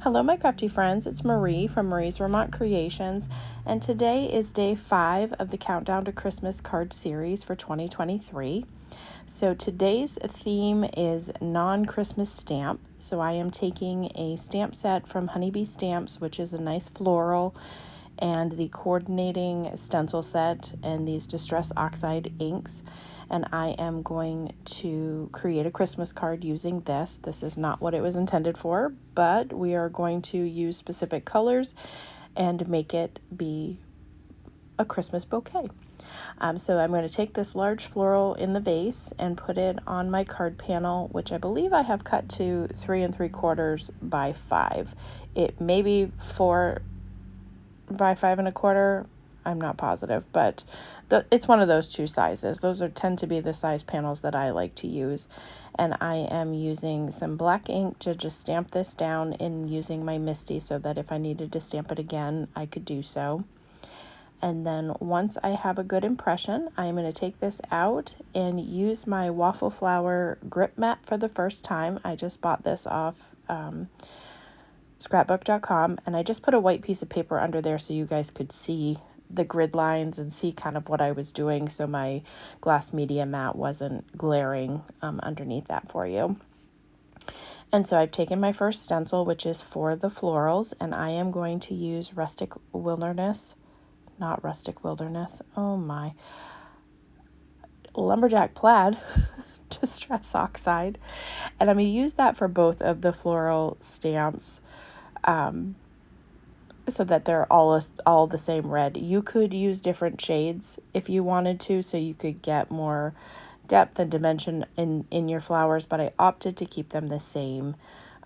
Hello, my crafty friends. It's Marie from Marie's Vermont Creations, and today is day 5 of the Countdown to Christmas card series for 2023. So today's theme is non-Christmas stamp. So I am taking a stamp set from Honeybee Stamps, which is a nice floral, and the coordinating stencil set and these Distress Oxide inks, and I am going to create a Christmas card using this. This is not what it was intended for, but we are going to use specific colors and make it be a Christmas bouquet. So I'm going to take this large floral in the vase and put it on my card panel, which I believe I have cut to 3 3/4 by 5. It may be 4 by 5 1/4. I'm not positive, but it's one of those two sizes. Those tend to be the size panels that I like to use. And I am using some black ink to just stamp this down and using my Misty so that if I needed to stamp it again, I could do so. And then once I have a good impression, I'm going to take this out and use my Waffle Flower grip mat for the first time. I just bought this off scrapbook.com, and I just put a white piece of paper under there so you guys could see the grid lines and see kind of what I was doing, so my glass media mat wasn't glaring underneath that for you. And so I've taken my first stencil, which is for the florals, and I am going to use Rustic Wilderness, Lumberjack Plaid Distress Oxide, and I'm going to use that for both of the floral stamps, so that they're all the same red. You could use different shades if you wanted to, so you could get more depth and dimension in your flowers, but I opted to keep them the same.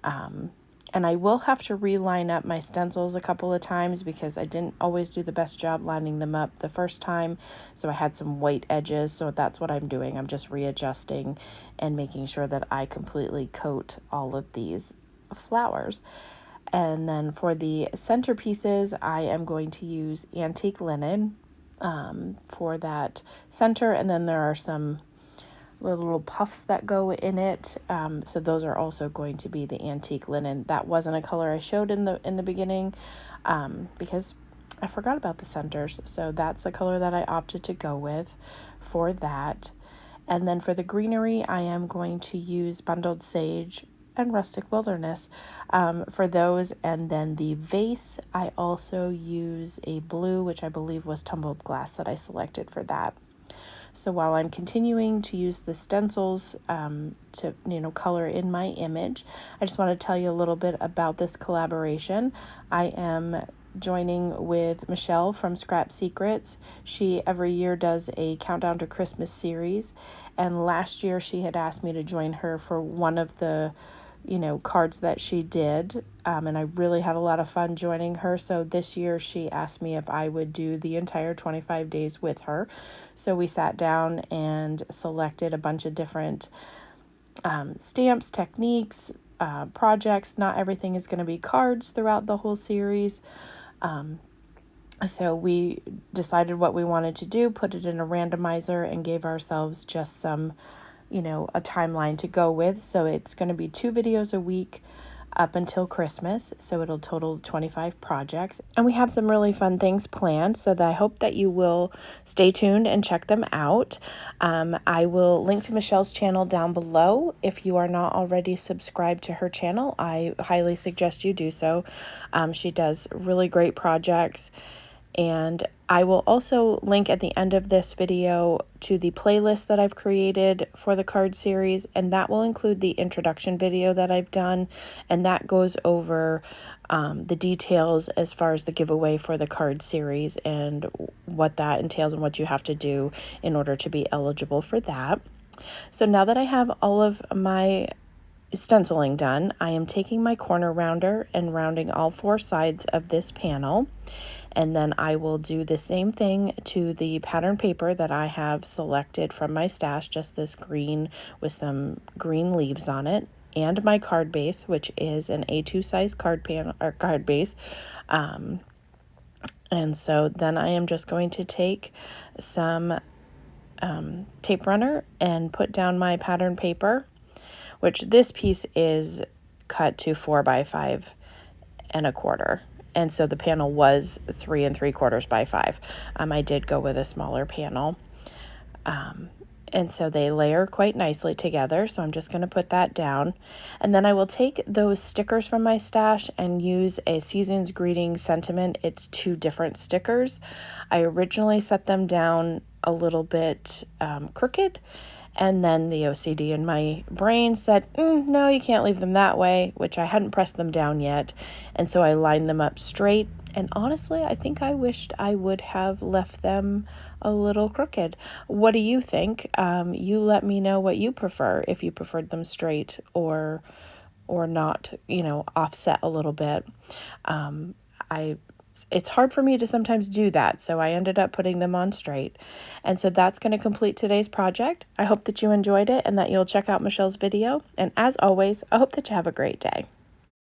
And I will have to reline up my stencils a couple of times because I didn't always do the best job lining them up the first time, so I had some white edges, so that's what I'm doing. I'm just readjusting and making sure that I completely coat all of these flowers. And then for the centerpieces, I am going to use antique linen for that center, and then there are some little puffs that go in it, so those are also going to be the antique linen. That wasn't a color I showed in the beginning because I forgot about the centers, so that's the color that I opted to go with for that. And then for the greenery, I am going to use Bundled Sage and Rustic Wilderness for those. And then the vase, I also use a blue, which I believe was Tumbled Glass that I selected for that. So while I'm continuing to use the stencils to color in my image, I just want to tell you a little bit about this collaboration. I am joining with Michelle from Scrap Secrets. She every year does a Countdown to Christmas series, and last year she had asked me to join her for one of the cards that she did, and I really had a lot of fun joining her. So this year she asked me if I would do the entire 25 days with her. So we sat down and selected a bunch of different stamps, techniques, projects. Not everything is going to be cards throughout the whole series. So we decided what we wanted to do, put it in a randomizer, and gave ourselves just some a timeline to go with. So it's going to be 2 videos a week up until Christmas. So it'll total 25 projects. And we have some really fun things planned, so that I hope that you will stay tuned and check them out. I will link to Michelle's channel down below. If you are not already subscribed to her channel, I highly suggest you do so. She does really great projects. And I will also link at the end of this video to the playlist that I've created for the card series, and that will include the introduction video that I've done, and that goes over the details as far as the giveaway for the card series and what that entails and what you have to do in order to be eligible for that. So now that I have all of my stenciling done, I am taking my corner rounder and rounding all 4 sides of this panel. And then I will do the same thing to the pattern paper that I have selected from my stash, just this green with some green leaves on it, and my card base, which is an A2 size card base. And so then I am just going to take some tape runner and put down my pattern paper, which this piece is cut to 4 by 5 3.25. And so the panel was 3.75 by 5. I did go with a smaller panel. And so they layer quite nicely together. So I'm just going to put that down. And then I will take those stickers from my stash and use a Season's Greeting Sentiment. It's 2 different stickers. I originally set them down a little bit crooked. And then the OCD in my brain said, no, you can't leave them that way, which I hadn't pressed them down yet. And so I lined them up straight. And honestly, I think I wished I would have left them a little crooked. What do you think? You let me know what you prefer, if you preferred them straight or not, offset a little bit. It's hard for me to sometimes do that, so I ended up putting them on straight. And so that's going to complete today's project. I hope that you enjoyed it and that you'll check out Michelle's video. And as always, I hope that you have a great day.